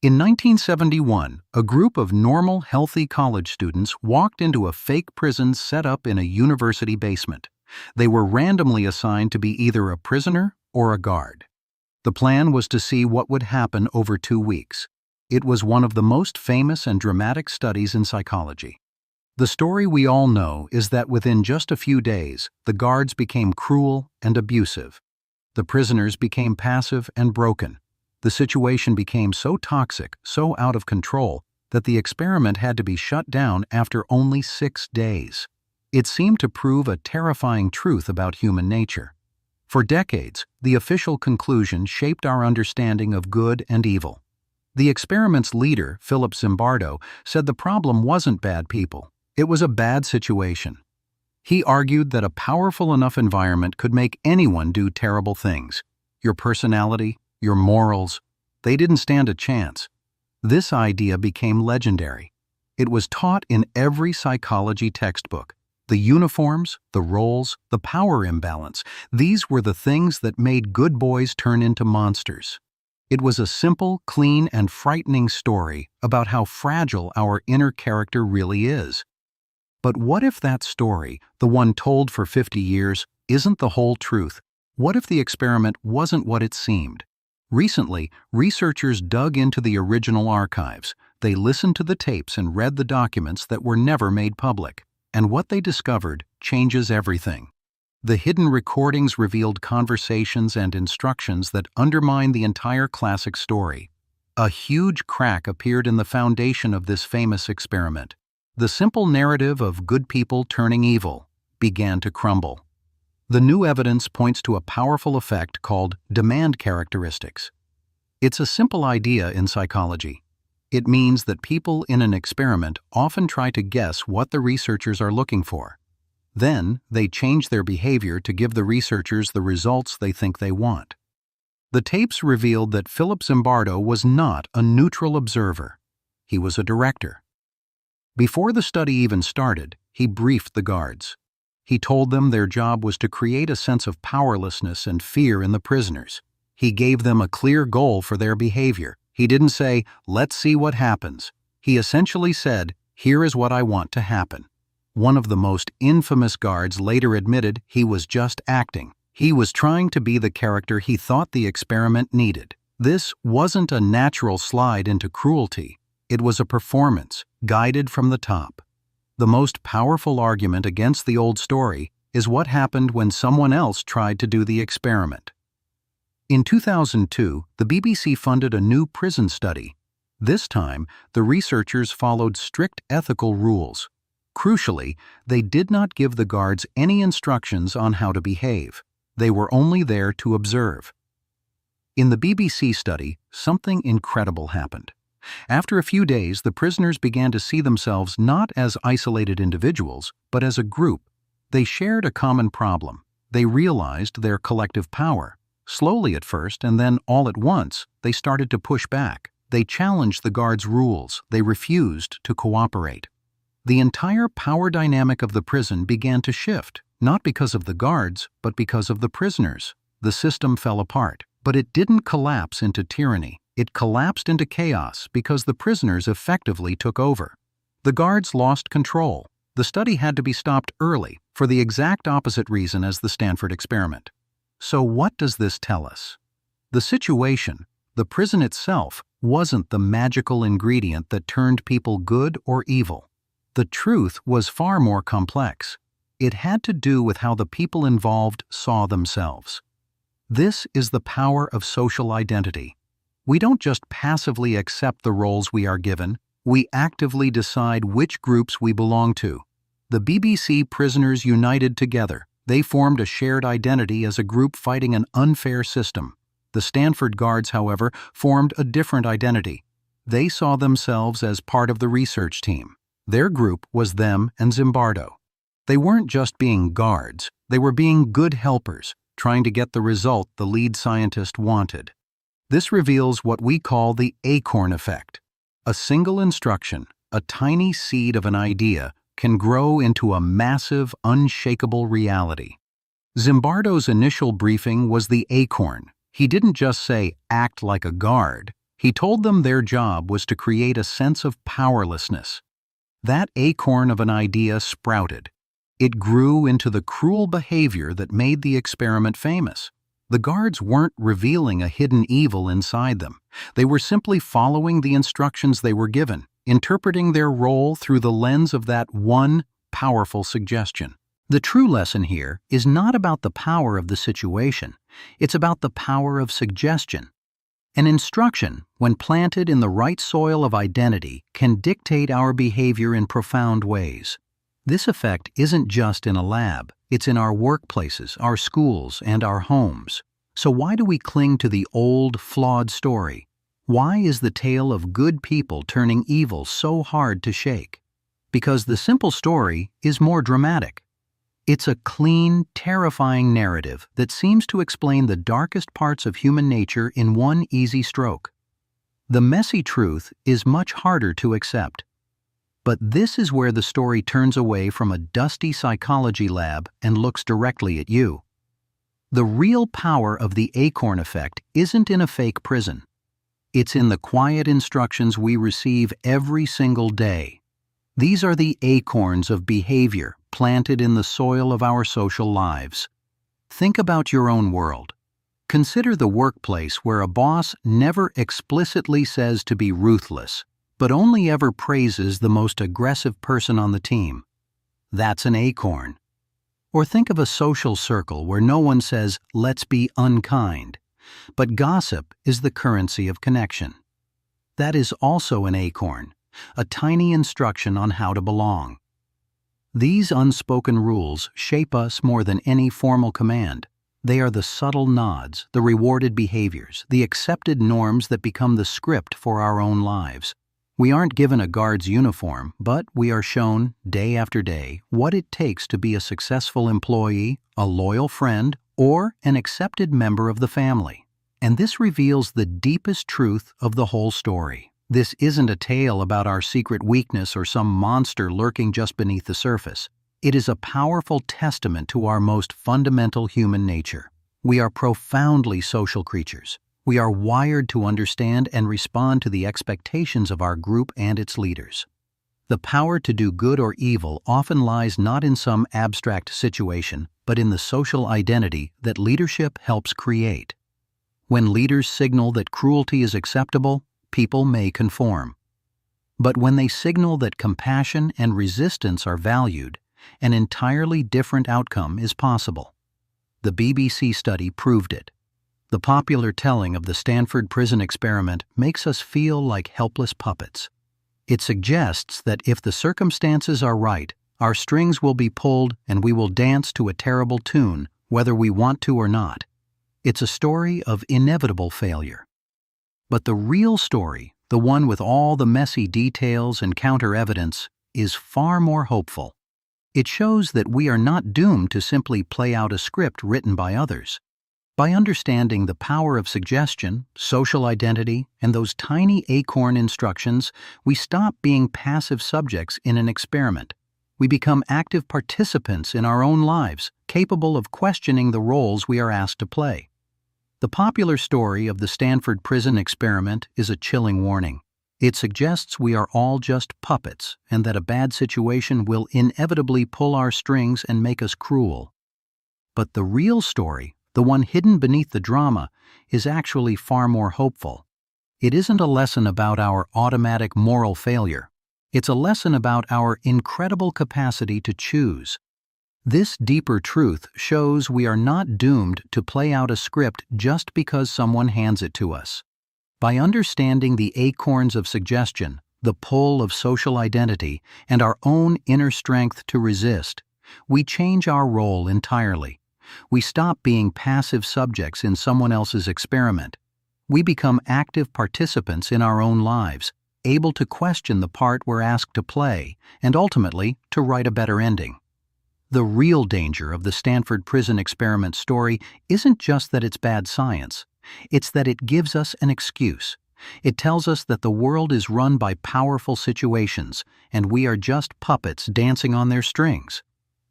In 1971, a group of normal, healthy college students walked into a fake prison set up in a university basement. They were randomly assigned to be either a prisoner or a guard. The plan was to see what would happen over 2 weeks. It was one of the most famous and dramatic studies in psychology. The story we all know is that within just a few days, the guards became cruel and abusive. The prisoners became passive and broken. The situation became so toxic, so out of control, that the experiment had to be shut down after only 6 days. It seemed to prove a terrifying truth about human nature. For decades, the official conclusion shaped our understanding of good and evil. The experiment's leader, Zimbardo, said the problem wasn't bad people. It was a bad situation. He argued that a powerful enough environment could make anyone do terrible things. Your personality, your morals, they didn't stand a chance. This idea became legendary. It was taught in every psychology textbook. The uniforms, the roles, the power imbalance, these were the things that made good boys turn into monsters. It was a simple, clean, and frightening story about how fragile our inner character really is. But what if that story, the one told for 50 years, isn't the whole truth? What if the experiment wasn't what it seemed? Recently, researchers dug into the original archives. They listened to the tapes and read the documents that were never made public. And what they discovered changes everything. The hidden recordings revealed conversations and instructions that undermine the entire classic story. A huge crack appeared in the foundation of this famous experiment. The simple narrative of good people turning evil began to crumble. The new evidence points to a powerful effect called demand characteristics. It's a simple idea in psychology. It means that people in an experiment often try to guess what the researchers are looking for. Then, they change their behavior to give the researchers the results they think they want. The tapes revealed that Zimbardo was not a neutral observer. He was a director. Before the study even started, he briefed the guards. He told them their job was to create a sense of powerlessness and fear in the prisoners. He gave them a clear goal for their behavior. He didn't say, "Let's see what happens." He essentially said, "Here is what I want to happen." One of the most infamous guards later admitted he was just acting. He was trying to be the character he thought the experiment needed. This wasn't a natural slide into cruelty. It was a performance, guided from the top. The most powerful argument against the old story is what happened when someone else tried to do the experiment. In 2002, the BBC funded a new prison study. This time, the researchers followed strict ethical rules. Crucially, they did not give the guards any instructions on how to behave. They were only there to observe. In the BBC study, something incredible happened. After a few days, the prisoners began to see themselves not as isolated individuals, but as a group. They shared a common problem. They realized their collective power. Slowly at first, and then all at once, they started to push back. They challenged the guards' rules. They refused to cooperate. The entire power dynamic of the prison began to shift, not because of the guards, but because of the prisoners. The system fell apart, but it didn't collapse into tyranny. It collapsed into chaos because the prisoners effectively took over. The guards lost control. The study had to be stopped early for the exact opposite reason as the Stanford experiment. So what does this tell us? The situation, the prison itself, wasn't the magical ingredient that turned people good or evil. The truth was far more complex. It had to do with how the people involved saw themselves. This is the power of social identity. We don't just passively accept the roles we are given, we actively decide which groups we belong to. The BBC prisoners united together. They formed a shared identity as a group fighting an unfair system. The Stanford guards, however, formed a different identity. They saw themselves as part of the research team. Their group was them and Zimbardo. They weren't just being guards, they were being good helpers, trying to get the result the lead scientist wanted. This reveals what we call the Acorn effect. A single instruction, a tiny seed of an idea, can grow into a massive, unshakable reality. Zimbardo's initial briefing was the Acorn. He didn't just say, "act like a guard." He told them their job was to create a sense of powerlessness. That acorn of an idea sprouted. It grew into the cruel behavior that made the experiment famous. The guards weren't revealing a hidden evil inside them. They were simply following the instructions they were given, interpreting their role through the lens of that one powerful suggestion. The true lesson here is not about the power of the situation. It's about the power of suggestion. An instruction, when planted in the right soil of identity, can dictate our behavior in profound ways. This effect isn't just in a lab. It's in our workplaces, our schools, and our homes. So why do we cling to the old, flawed story? Why is the tale of good people turning evil so hard to shake? Because the simple story is more dramatic. It's a clean, terrifying narrative that seems to explain the darkest parts of human nature in one easy stroke. The messy truth is much harder to accept. But this is where the story turns away from a dusty psychology lab and looks directly at you. The real power of the acorn effect isn't in a fake prison. It's in the quiet instructions we receive every single day. These are the acorns of behavior planted in the soil of our social lives. Think about your own world. Consider the workplace where a boss never explicitly says to be ruthless, but only ever praises the most aggressive person on the team. That's an acorn. Or think of a social circle where no one says, "Let's be unkind," but gossip is the currency of connection. That is also an acorn, a tiny instruction on how to belong. These unspoken rules shape us more than any formal command. They are the subtle nods, the rewarded behaviors, the accepted norms that become the script for our own lives. We aren't given a guard's uniform, but we are shown, day after day, what it takes to be a successful employee, a loyal friend, or an accepted member of the family. And this reveals the deepest truth of the whole story. This isn't a tale about our secret weakness or some monster lurking just beneath the surface. It is a powerful testament to our most fundamental human nature. We are profoundly social creatures. We are wired to understand and respond to the expectations of our group and its leaders. The power to do good or evil often lies not in some abstract situation, but in the social identity that leadership helps create. When leaders signal that cruelty is acceptable, people may conform. But when they signal that compassion and resistance are valued, an entirely different outcome is possible. The BBC study proved it. The popular telling of the Stanford Prison Experiment makes us feel like helpless puppets. It suggests that if the circumstances are right, our strings will be pulled and we will dance to a terrible tune, whether we want to or not. It's a story of inevitable failure. But the real story, the one with all the messy details and counter-evidence, is far more hopeful. It shows that we are not doomed to simply play out a script written by others. By understanding the power of suggestion, social identity, and those tiny acorn instructions, we stop being passive subjects in an experiment. We become active participants in our own lives, capable of questioning the roles we are asked to play. The popular story of the Stanford Prison Experiment is a chilling warning. It suggests we are all just puppets and that a bad situation will inevitably pull our strings and make us cruel. But the real story, the one hidden beneath the drama, is actually far more hopeful. It isn't a lesson about our automatic moral failure. It's a lesson about our incredible capacity to choose. This deeper truth shows we are not doomed to play out a script just because someone hands it to us. By understanding the acorns of suggestion, the pull of social identity, and our own inner strength to resist, we change our role entirely. We stop being passive subjects in someone else's experiment. We become active participants in our own lives, able to question the part we're asked to play, and ultimately to write a better ending. The real danger of the Stanford Prison Experiment story isn't just that it's bad science. It's that it gives us an excuse. It tells us that the world is run by powerful situations, and we are just puppets dancing on their strings.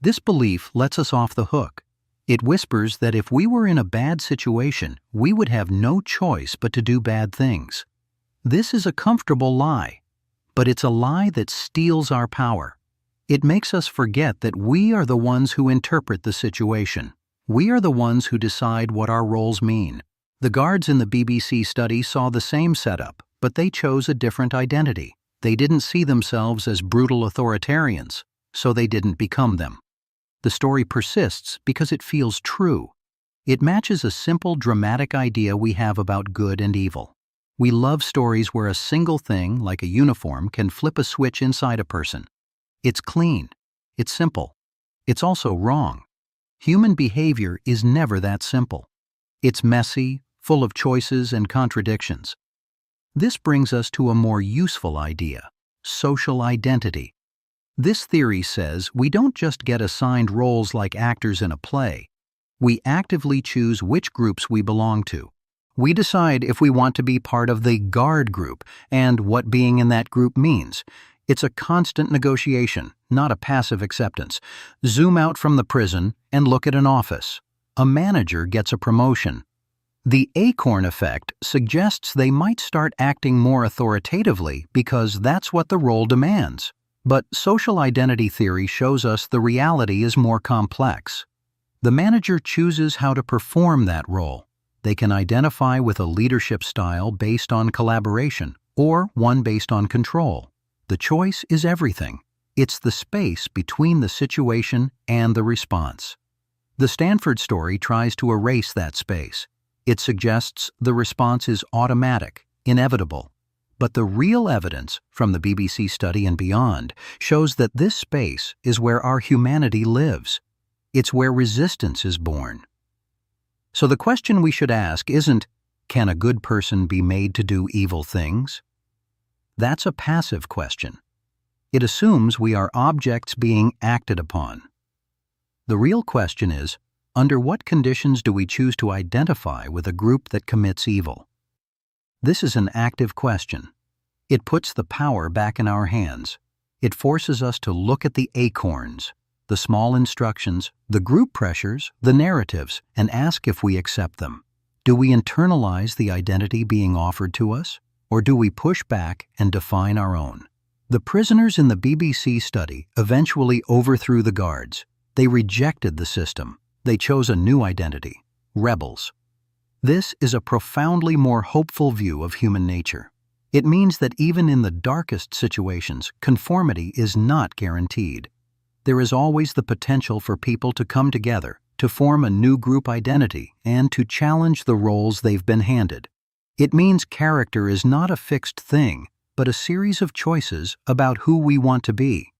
This belief lets us off the hook. It whispers that if we were in a bad situation, we would have no choice but to do bad things. This is a comfortable lie, but it's a lie that steals our power. It makes us forget that we are the ones who interpret the situation. We are the ones who decide what our roles mean. The guards in the BBC study saw the same setup, but they chose a different identity. They didn't see themselves as brutal authoritarians, so they didn't become them. The story persists because it feels true. It matches a simple, dramatic idea we have about good and evil. We love stories where a single thing, like a uniform, can flip a switch inside a person. It's clean. It's simple. It's also wrong. Human behavior is never that simple. It's messy, full of choices and contradictions. This brings us to a more useful idea: social identity. This theory says we don't just get assigned roles like actors in a play. We actively choose which groups we belong to. We decide if we want to be part of the guard group and what being in that group means. It's a constant negotiation, not a passive acceptance. Zoom out from the prison and look at an office. A manager gets a promotion. The Acorn effect suggests they might start acting more authoritatively because that's what the role demands. But social identity theory shows us the reality is more complex. The manager chooses how to perform that role. They can identify with a leadership style based on collaboration or one based on control. The choice is everything. It's the space between the situation and the response. The Stanford story tries to erase that space. It suggests the response is automatic, inevitable. But the real evidence from the BBC study and beyond shows that this space is where our humanity lives. It's where resistance is born. So the question we should ask isn't, can a good person be made to do evil things? That's a passive question. It assumes we are objects being acted upon. The real question is, under what conditions do we choose to identify with a group that commits evil? This is an active question. It puts the power back in our hands. It forces us to look at the acorns, the small instructions, the group pressures, the narratives, and ask if we accept them. Do we internalize the identity being offered to us, or do we push back and define our own? The prisoners in the BBC study eventually overthrew the guards. They rejected the system. They chose a new identity: rebels. This is a profoundly more hopeful view of human nature. It means that even in the darkest situations, conformity is not guaranteed. There is always the potential for people to come together, to form a new group identity, and to challenge the roles they've been handed. It means character is not a fixed thing, but a series of choices about who we want to be.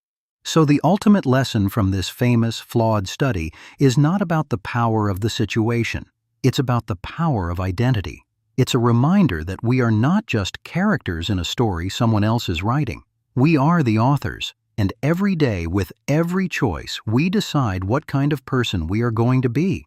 So the ultimate lesson from this famous, flawed study is not about the power of the situation. It's about the power of identity. It's a reminder that we are not just characters in a story someone else is writing. We are the authors. And every day, with every choice, we decide what kind of person we are going to be.